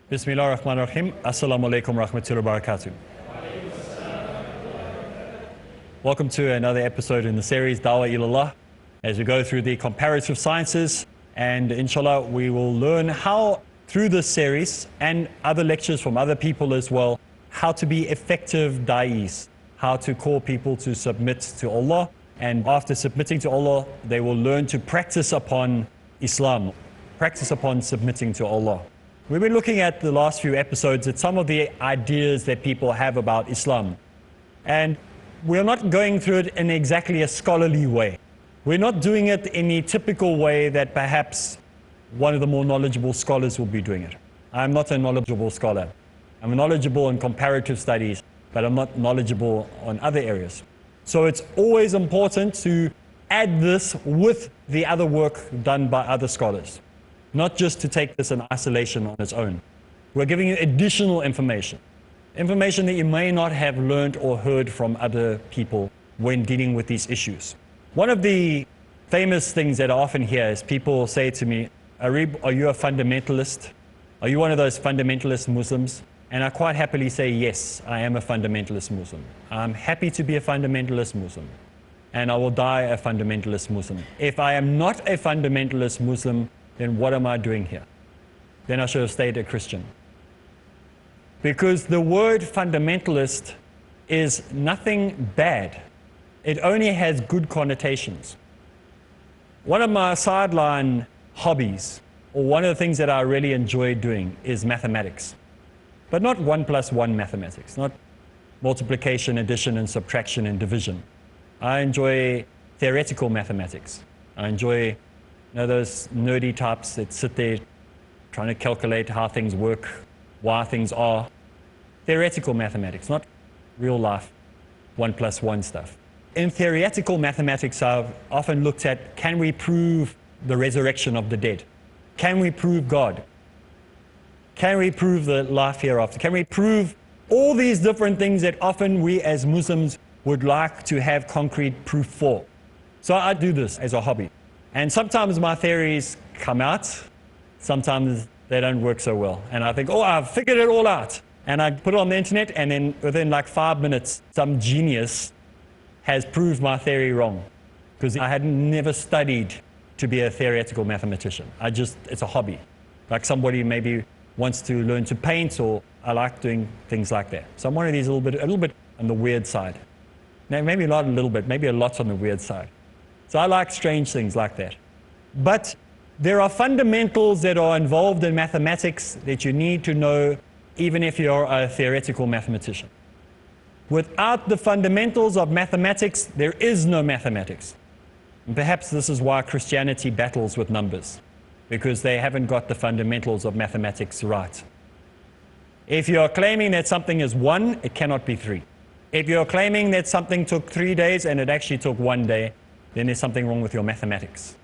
Bismillah ar-Rahman ar-Rahim. Assalamu alaikum rahmatullahi wa barakatuh. Welcome to another episode in the series Dawah Ilallah, as we go through the comparative sciences, and inshallah we will learn how, through this series and other lectures from other people as well, how to be effective da'is, how to call people to submit to Allah, and after submitting to Allah they will learn to practice upon Islam, practice upon submitting to Allah. We've been looking at the last few episodes at some of the ideas that people have about Islam, and we're not going through it in exactly a scholarly way. We're not doing it in the typical way that perhaps one of the more knowledgeable scholars will be doing it. I'm not a knowledgeable scholar. I'm knowledgeable in comparative studies, but I'm not knowledgeable on other areas. So it's always important to add this with the other work done by other scholars, not just to take this in isolation on its own. We're giving you additional information that you may not have learned or heard from other people when dealing with these issues. One of the famous things that I often hear is people say to me, Areeb, are you a fundamentalist? Are you one of those fundamentalist Muslims? And I quite happily say, yes, I am a fundamentalist Muslim. I'm happy to be a fundamentalist Muslim, and I will die a fundamentalist Muslim. If I am not a fundamentalist Muslim, then what am I doing here? Then I should have stayed a Christian. Because the word fundamentalist is nothing bad. It only has good connotations. One of my sideline hobbies, or one of the things that I really enjoy doing, is mathematics. But not 1 + 1 mathematics, not multiplication, addition, and subtraction and division. I enjoy theoretical mathematics. I enjoy those nerdy types that sit there trying to calculate how things work, why things are. Theoretical mathematics, not real life 1 + 1 stuff. In theoretical mathematics, I've often looked at, can we prove the resurrection of the dead? Can we prove God? Can we prove the life hereafter? Can we prove all these different things that often we as Muslims would like to have concrete proof for? So I do this as a hobby. And sometimes my theories come out, sometimes they don't work so well. And I think, oh, I've figured it all out. And I put it on the internet, and then within like 5 minutes, some genius has proved my theory wrong. Because I had never studied to be a theoretical mathematician. It's a hobby. Like somebody maybe wants to learn to paint, or I like doing things like that. So I'm one of these a little bit on the weird side. Now, maybe not a little bit, maybe a lot on the weird side. So I like strange things like that. But there are fundamentals that are involved in mathematics that you need to know, even if you're a theoretical mathematician. Without the fundamentals of mathematics, there is no mathematics. And perhaps this is why Christianity battles with numbers, because they haven't got the fundamentals of mathematics right. If you're claiming that something is 1, it cannot be 3. If you're claiming that something took 3 days and it actually took 1 day, then there's something wrong with your mathematics.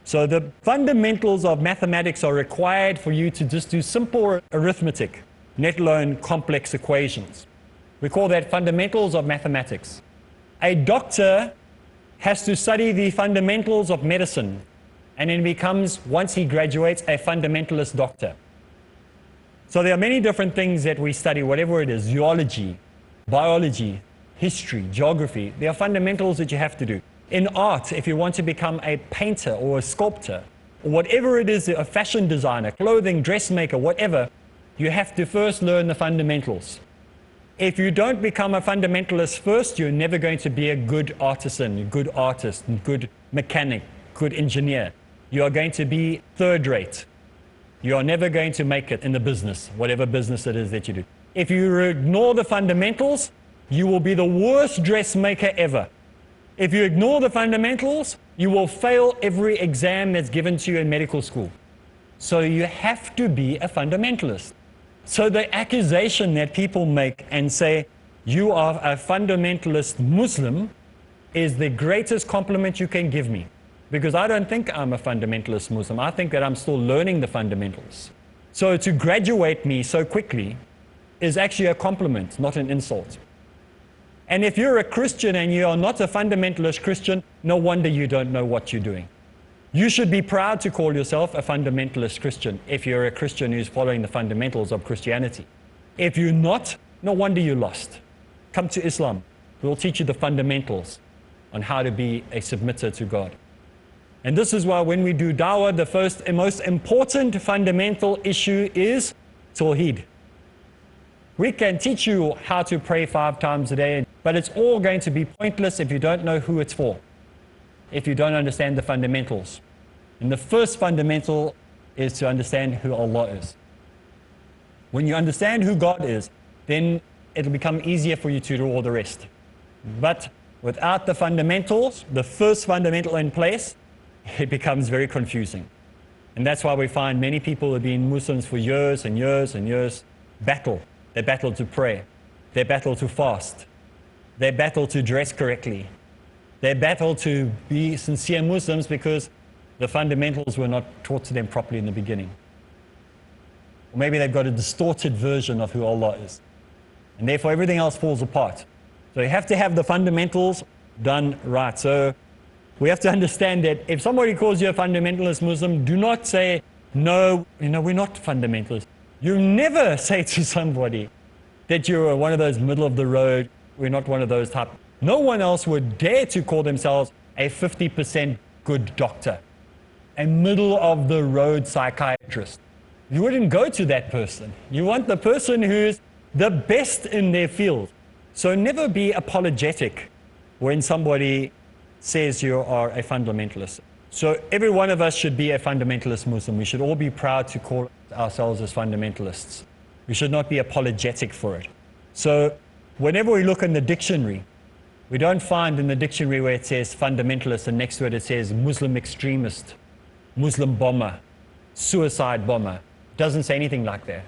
So the fundamentals of mathematics are required for you to just do simple arithmetic, let alone complex equations. We call that fundamentals of mathematics. A doctor has to study the fundamentals of medicine, and then becomes, once he graduates, a fundamentalist doctor. So there are many different things that we study, whatever it is, zoology, biology, history, geography. There are fundamentals that you have to do. In art, if you want to become a painter or a sculptor, or whatever it is, a fashion designer, clothing, dressmaker, whatever, you have to first learn the fundamentals. If you don't become a fundamentalist first, you're never going to be a good artisan, a good artist, a good mechanic, good engineer. You are going to be third-rate. You are never going to make it in the business, whatever business it is that you do. If you ignore the fundamentals, you will be the worst dressmaker ever. If you ignore the fundamentals, you will fail every exam that's given to you in medical school. So you have to be a fundamentalist. So the accusation that people make and say, you are a fundamentalist Muslim, is the greatest compliment you can give me. Because I don't think I'm a fundamentalist Muslim. I think that I'm still learning the fundamentals. So to graduate me so quickly is actually a compliment, not an insult. And if you're a Christian and you are not a fundamentalist Christian, no wonder you don't know what you're doing. You should be proud to call yourself a fundamentalist Christian if you're a Christian who's following the fundamentals of Christianity. If you're not, no wonder you lost. Come to Islam. We'll teach you the fundamentals on how to be a submitter to God. And this is why when we do dawah, the first and most important fundamental issue is Tawheed. We can teach you how to pray 5 times a day, but it's all going to be pointless if you don't know who it's for, if you don't understand the fundamentals. And the first fundamental is to understand who Allah is. When you understand who God is, then it'll become easier for you to do all the rest. But without the fundamentals, the first fundamental in place, it becomes very confusing. And that's why we find many people have been Muslims for years and years and years battle. They battle to pray. They battle to fast. They battle to dress correctly. They battle to be sincere Muslims because the fundamentals were not taught to them properly in the beginning. Or maybe they've got a distorted version of who Allah is. And therefore everything else falls apart. So you have to have the fundamentals done right. So we have to understand that if somebody calls you a fundamentalist Muslim, do not say, no, we're not fundamentalists. You never say to somebody that you're one of those middle of the road, we're not one of those type. No one else would dare to call themselves a 50% good doctor, a middle of the road psychiatrist. You wouldn't go to that person. You want the person who's the best in their field. So never be apologetic when somebody says you are a fundamentalist. So every one of us should be a fundamentalist Muslim. We should all be proud to call ourselves as fundamentalists. We should not be apologetic for it. So whenever we look in the dictionary, we don't find in the dictionary where it says fundamentalist and next to it says Muslim extremist, Muslim bomber, suicide bomber. It doesn't say anything like that.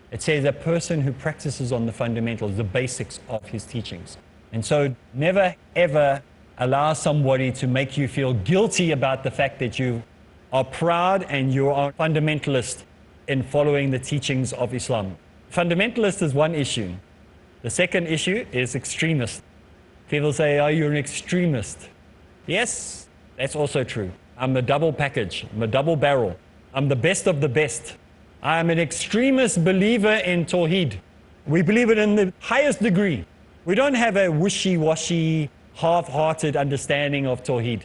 It says a person who practices on the fundamentals, the basics of his teachings. And so never ever allow somebody to make you feel guilty about the fact that you are proud and you are a fundamentalist in following the teachings of Islam. Fundamentalist is one issue. The second issue is extremist. People say, oh, you're an extremist. Yes, that's also true. I'm a double package. I'm a double barrel. I'm the best of the best. I am an extremist believer in Tawheed. We believe it in the highest degree. We don't have a wishy-washy, half-hearted understanding of Tawheed.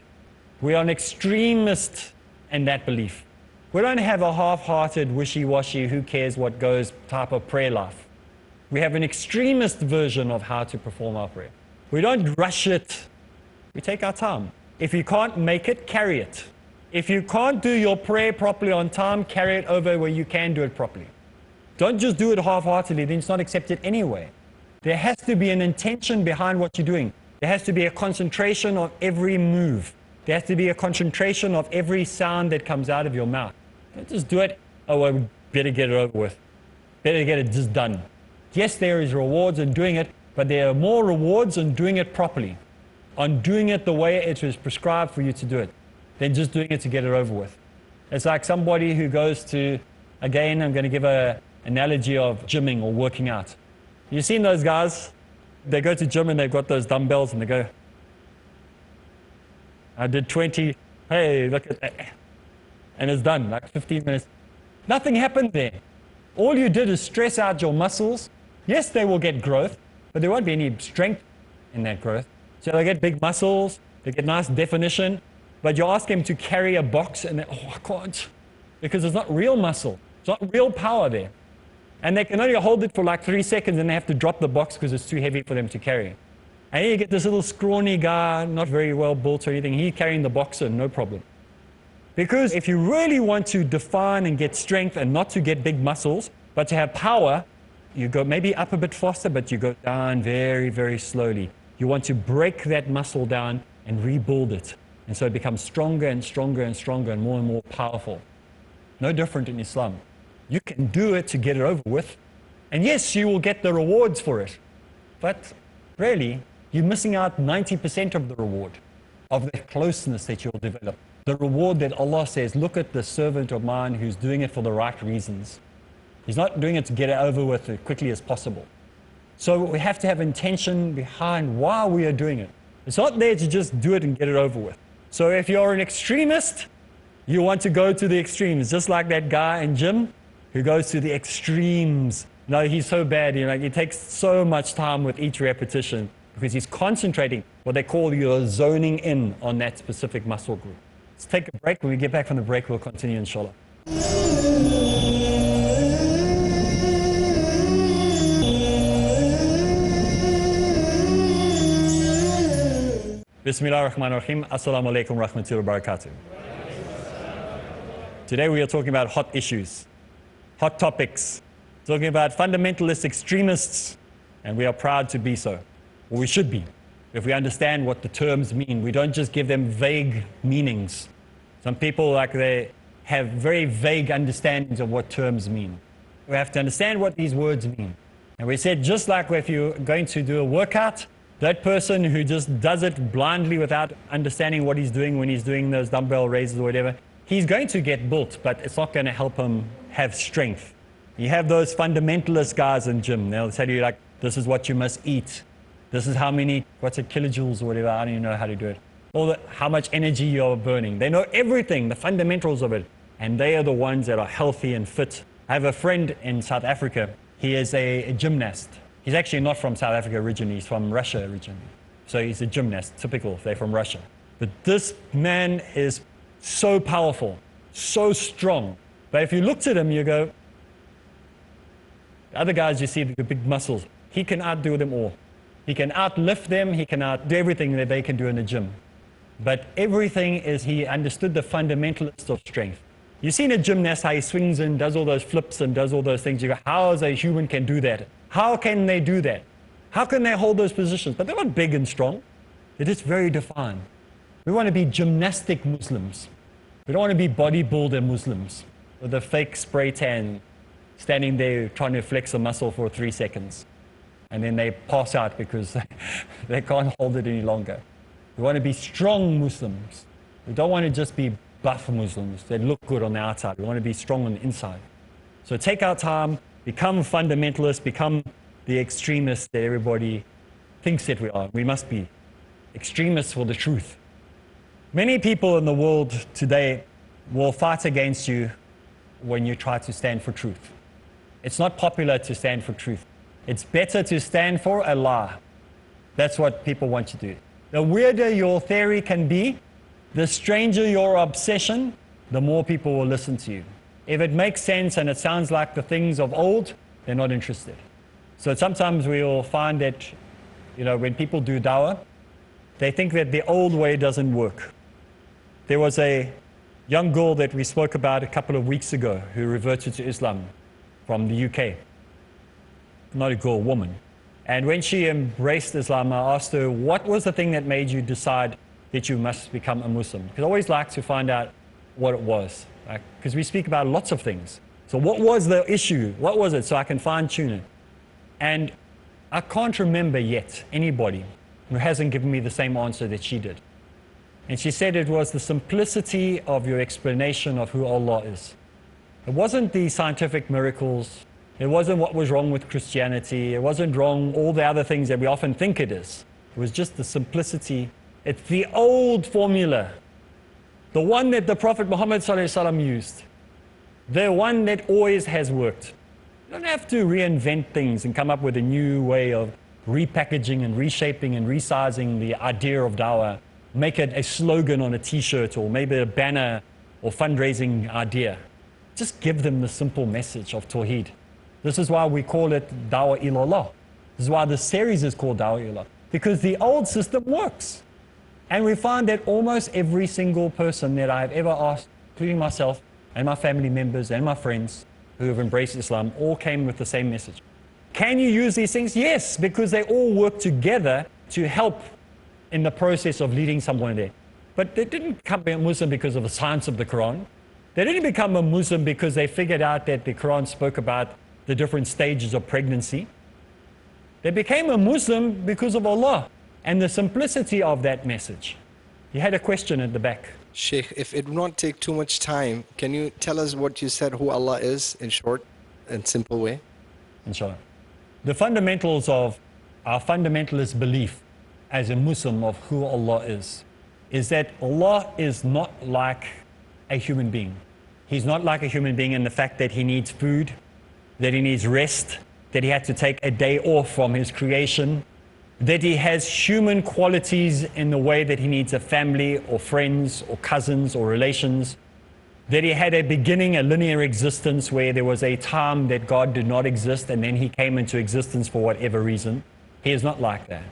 We are an extremist in that belief. We don't have a half-hearted, wishy-washy, who cares what goes type of prayer life. We have an extremist version of how to perform our prayer. We don't rush it. We take our time. If you can't make it, carry it. If you can't do your prayer properly on time, carry it over where you can do it properly. Don't just do it half-heartedly, then it's not accepted anyway. There has to be an intention behind what you're doing. There has to be a concentration on every move. There has to be a concentration of every sound that comes out of your mouth. Don't just do it, oh, well, we better get it over with. Better get it just done. Yes, there is rewards in doing it, but there are more rewards in doing it properly, on doing it the way it was prescribed for you to do it, than just doing it to get it over with. It's like somebody who goes to, again, I'm going to give an analogy of gymming or working out. You've seen those guys, they go to gym and they've got those dumbbells and they go, I did 20, hey, look at that. And it's done, like 15 minutes. Nothing happened there. All you did is stress out your muscles. Yes, they will get growth, but there won't be any strength in that growth. So they get big muscles, they get nice definition, but you ask them to carry a box and they, oh, I can't, because it's not real muscle. It's not real power there. And they can only hold it for like 3 seconds and they have to drop the box because it's too heavy for them to carry. And you get this little scrawny guy, not very well built or anything, he's carrying the box and no problem. Because if you really want to define and get strength and not to get big muscles, but to have power, you go maybe up a bit faster, but you go down very, very slowly. You want to break that muscle down and rebuild it. And so it becomes stronger and stronger and stronger and more powerful. No different in Islam. You can do it to get it over with. And yes, you will get the rewards for it. But really, you're missing out 90% of the reward, of the closeness that you'll develop. The reward that Allah says, look at the servant of mine who's doing it for the right reasons. He's not doing it to get it over with as quickly as possible. So we have to have intention behind why we are doing it. It's not there to just do it and get it over with. So if you're an extremist, You want to go to the extremes, just like that guy in gym who goes to the extremes. No, he's so bad, he takes so much time with each repetition because he's concentrating, what they call you're zoning in on that specific muscle group. Let's take a break. When we get back from the break, we'll continue, inshallah. Bismillah ar-Rahman ar-Rahim. Assalamu alaikum wa rahmatullahi wa barakatuh. Today we are talking about hot issues, hot topics, talking about fundamentalist extremists, and we are proud to be so, or we should be, if we understand what the terms mean. We don't just give them vague meanings. Some people, they have very vague understandings of what terms mean. We have to understand what these words mean. And we said, just like if you're going to do a workout, that person who just does it blindly without understanding what he's doing when he's doing those dumbbell raises or whatever, he's going to get built, but it's not going to help him have strength. You have those fundamentalist guys in gym. They'll tell you, this is what you must eat. This is how many, kilojoules or whatever. I don't even know how to do it. Or how much energy you're burning. They know everything, the fundamentals of it. And they are the ones that are healthy and fit. I have a friend in South Africa. He is a gymnast. He's actually not from South Africa originally. He's from Russia originally. So he's a gymnast, typical. They're from Russia. But this man is so powerful, so strong. But if you looked at him, you go, the other guys you see, the big muscles, he can outdo them all. He can outlift them, he can outdo everything that they can do in the gym. But everything is, he understood the fundamentalist of strength. You've seen a gymnast, how he swings and does all those flips and does all those things. You go, how is a human can do that? How can they do that? How can they hold those positions? But they're not big and strong. They're just very defined. We want to be gymnastic Muslims. We don't want to be bodybuilder Muslims with a fake spray tan, standing there trying to flex a muscle for 3 seconds. And then they pass out because they can't hold it any longer. We want to be strong Muslims. We don't want to just be buff Muslims that look good on the outside. We want to be strong on the inside. So take our time, become fundamentalists, become the extremists that everybody thinks that we are. We must be extremists for the truth. Many people in the world today will fight against you when you try to stand for truth. It's not popular to stand for truth. It's better to stand for a lie. That's what people want you to do. The weirder your theory can be, the stranger your obsession, the more people will listen to you. If it makes sense and it sounds like the things of old, they're not interested. So sometimes we'll find that, when people do dawah, they think that the old way doesn't work. There was a young girl that we spoke about a couple of weeks ago who reverted to Islam from the UK. Not a girl, woman. And when she embraced Islam, I asked her, what was the thing that made you decide that you must become a Muslim? Because I always like to find out what it was. Because we speak about lots of things. So what was the issue? What was it? So I can fine tune it. And I can't remember yet anybody who hasn't given me the same answer that she did. And she said it was the simplicity of your explanation of who Allah is. It wasn't the scientific miracles. It wasn't what was wrong with Christianity. It wasn't wrong all the other things that we often think it is. It was just the simplicity. It's the old formula. The one that the Prophet Muhammad ﷺ used. The one that always has worked. You don't have to reinvent things and come up with a new way of repackaging and reshaping and resizing the idea of dawah. Make it a slogan on a t-shirt or maybe a banner or fundraising idea. Just give them the simple message of Tawheed. This is why we call it Dawah Ilallah. This is why the series is called Dawah Ilallah. Because the old system works. And we find that almost every single person that I've ever asked, including myself and my family members and my friends who have embraced Islam, all came with the same message. Can you use these things? Yes, because they all work together to help in the process of leading someone there. But they didn't become a Muslim because of the science of the Quran. They didn't become a Muslim because they figured out that the Quran spoke about the different stages of pregnancy. They became a Muslim because of Allah and the simplicity of that message. You had a question at the back. Sheikh, if it would not take too much time, can you tell us what you said, who Allah is, in short and simple way? Inshallah. The fundamentals of our fundamentalist belief as a Muslim of who Allah is that Allah is not like a human being. He's not like a human being in the fact that he needs food, that he needs rest, that he had to take a day off from his creation, that he has human qualities in the way that he needs a family or friends or cousins or relations, that he had a beginning, a linear existence where there was a time that God did not exist and then he came into existence for whatever reason. He is not like that.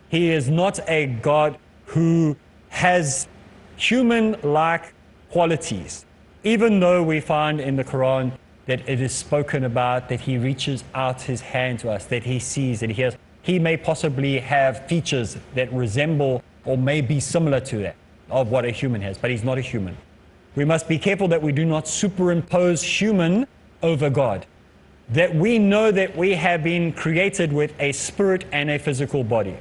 He is not a God who has human-like qualities, even though we find in the Quran that it is spoken about that he reaches out his hand to us, that he sees, that he hears. He may possibly have features that resemble or may be similar to that of what a human has, but he's not a human. We must be careful that we do not superimpose human over God. That we know that we have been created with a spirit and a physical body.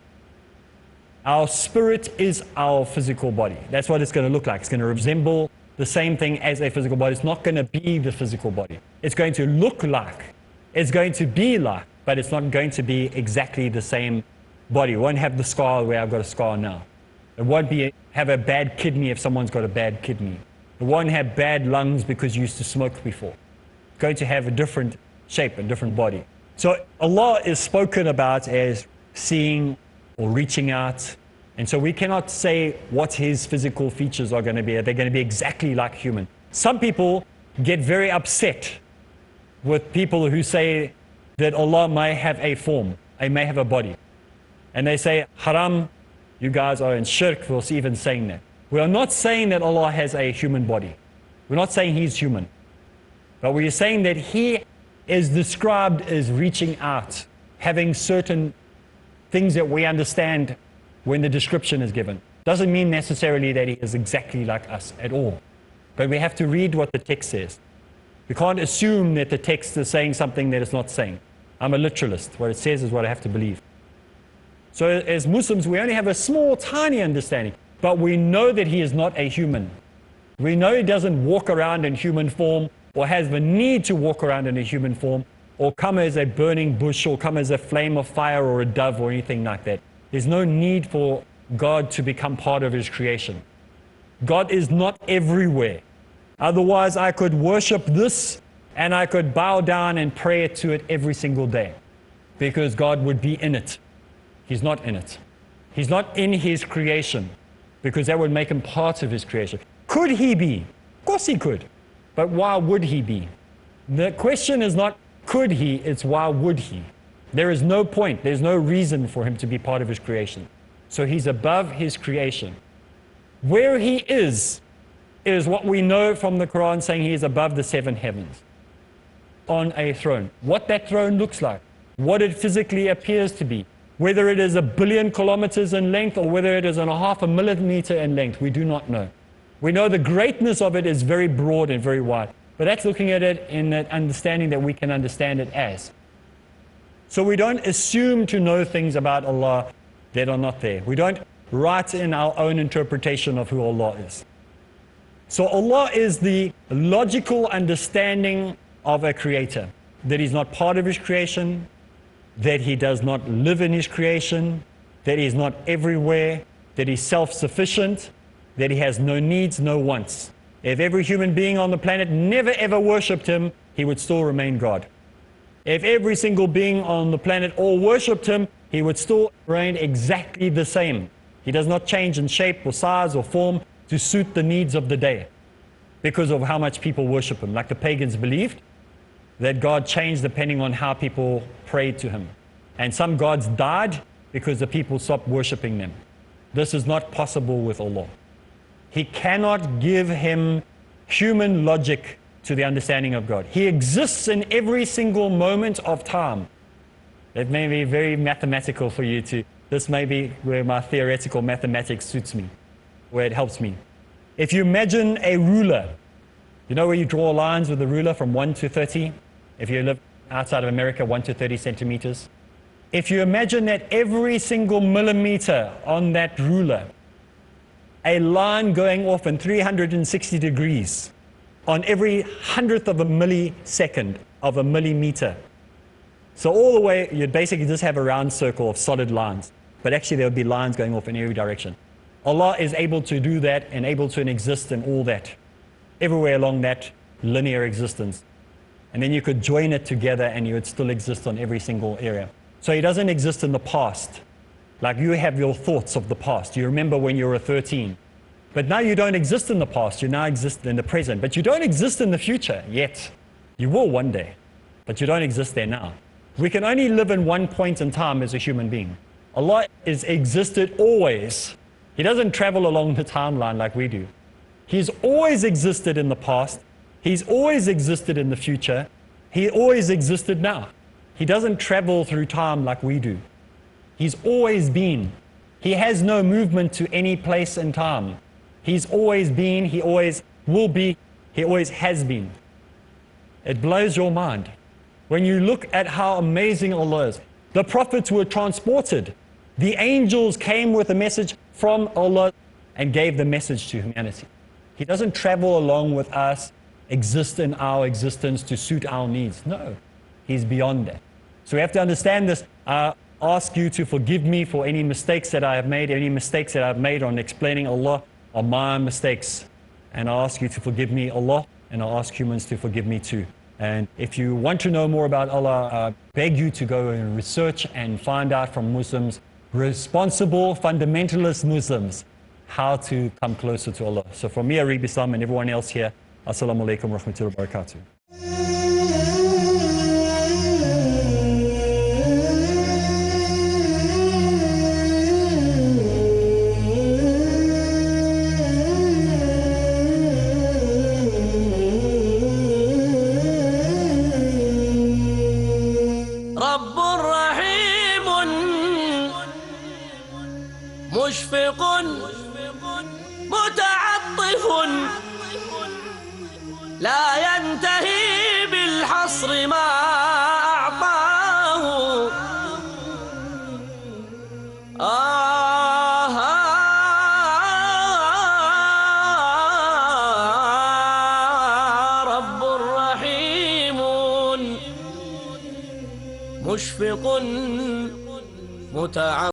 Our spirit is our physical body. That's what it's going to look like. It's going to resemble the same thing as a physical body. It's not going to be the physical body. It's going to look like, it's going to be like, but it's not going to be exactly the same body. It won't have the scar where I've got a scar now. It won't have a bad kidney if someone's got a bad kidney. It won't have bad lungs because you used to smoke before. It's going to have a different shape, a different body. So Allah is spoken about as seeing or reaching out. And so we cannot say what his physical features are going to be. They're going to be exactly like human. Some people get very upset with people who say that Allah may have a form, He may have a body. And they say, haram, you guys are in shirk for even saying that. We are not saying that Allah has a human body. We're not saying He's human. But we are saying that He is described as reaching out, having certain things that we understand when the description is given. Doesn't mean necessarily that He is exactly like us at all. But we have to read what the text says. We can't assume that the text is saying something that it's not saying. I'm a literalist. What it says is what I have to believe. So as Muslims, we only have a small, tiny understanding. But we know that He is not a human. We know He doesn't walk around in human form or has the need to walk around in a human form or come as a burning bush or come as a flame of fire or a dove or anything like that. There's no need for God to become part of His creation. God is not everywhere. Otherwise, I could worship this and I could bow down and pray to it every single day because God would be in it. He's not in it. He's not in His creation because that would make Him part of His creation. Could He be? Of course He could. But why would He be? The question is not could He, it's why would He? There is no point, there's no reason for Him to be part of His creation. So He's above His creation. Where He is what we know from the Quran saying He is above the 7 heavens on a throne. What that throne looks like, what it physically appears to be, whether it is 1 billion kilometers in length or whether it is a half a millimeter in length, we do not know. We know the greatness of it is very broad and very wide, but that's looking at it in that understanding that we can understand it as. So we don't assume to know things about Allah that are not there. We don't write in our own interpretation of who Allah is. So Allah is the logical understanding of a creator, that He's not part of His creation, that He does not live in His creation, that He is not everywhere, that He's self-sufficient, that He has no needs, no wants. If every human being on the planet never ever worshipped Him, He would still remain God. If every single being on the planet all worshipped Him, He would still remain exactly the same. He does not change in shape or size or form to suit the needs of the day because of how much people worship Him. Like the pagans believed that God changed depending on how people prayed to Him. And some gods died because the people stopped worshipping them. This is not possible with Allah. He cannot give Him human logic to the understanding of God. He exists in every single moment of time. It may be very mathematical for you to, this may be where my theoretical mathematics suits me, where it helps me. If you imagine a ruler, you know where you draw lines with a ruler from 1 to 30? If you live outside of America, 1 to 30 centimeters. If you imagine that every single millimeter on that ruler, a line going off in 360 degrees on every 100th of a millisecond of a millimeter. So all the way, you'd basically just have a round circle of solid lines. But actually there would be lines going off in every direction. Allah is able to do that and able to exist in all that. everywhere along that linear existence. And then you could join it together and you would still exist on every single area. So he doesn't exist in the past. Like you have your thoughts of the past. You remember when you were 13. But now you don't exist in the past. You now exist in the present. But you don't exist in the future yet. You will one day. But you don't exist there now. We can only live in one point in time as a human being. Allah is existed always. He doesn't travel along the timeline like we do. He's always existed in the past. He's always existed in the future. He always existed now. He doesn't travel through time like we do. He's always been. He has no movement to any place in time. He's always been, he always will be, he always has been. It blows your mind. When you look at how amazing Allah is. The prophets were transported. The angels came with a message from Allah and gave the message to humanity. He doesn't travel along with us, exist in our existence to suit our needs. No, He's beyond that. So we have to understand this. I ask you to forgive me for any mistakes that I have made. Any mistakes that I've made on explaining Allah are my mistakes. And I ask you to forgive me, Allah, and I ask humans to forgive me too. And if you want to know more about Allah, I beg you to go and research and find out from Muslims, responsible fundamentalist Muslims, how to come closer to Allah. So from me, Areeb Islam, and everyone else here, Assalamu alaikum wa rahmatullahi wa barakatuh. مشفق متعطف لا ينتهي بالحصر ما أعطاه رب رحيم مشفق متعطف